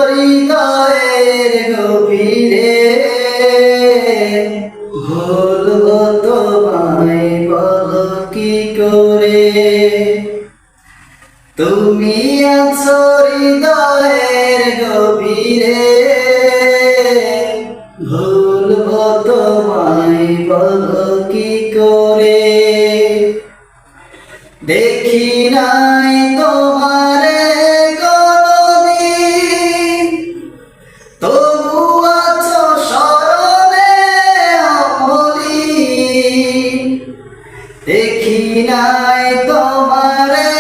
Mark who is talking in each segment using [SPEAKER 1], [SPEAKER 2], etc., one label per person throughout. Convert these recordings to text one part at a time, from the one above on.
[SPEAKER 1] হৃদয়ের গভীরে ভুলবো তোমায় বলো কি করে। তুমি আছো হৃদয়ের গভীরে ভুলবো তোমায় বলো কি করে। দেখি নাই তোমারে কোনদিন, তবু আছো স্মরণে অমলিন। দেখি নাই তোমারে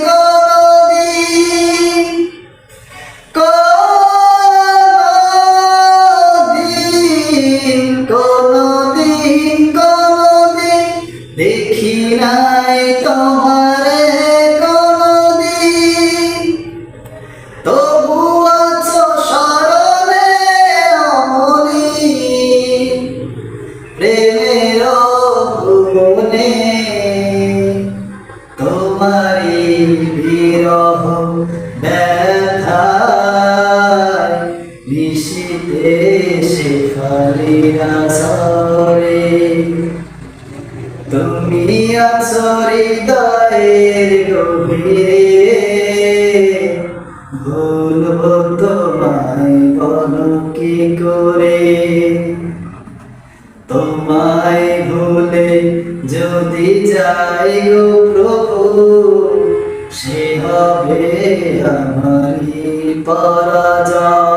[SPEAKER 1] কোনদিন, কোনদিন কোনদিন কোনদিন দেখি নাই তোমারে কোনদিন, তবু আছো স্মরণে অমলিন। প্রেমের ভুবনে তোমারি বিরহ ব্যথায় নিশীথে শেফালিরা ঝরে। তুমি আছো হৃদয়ের গভীরে ভুলবো তোমায় বলো কি করে। তোমায় ভুলে যদি যাই গো প্রভু, সে হবে আমারই পরাজয়।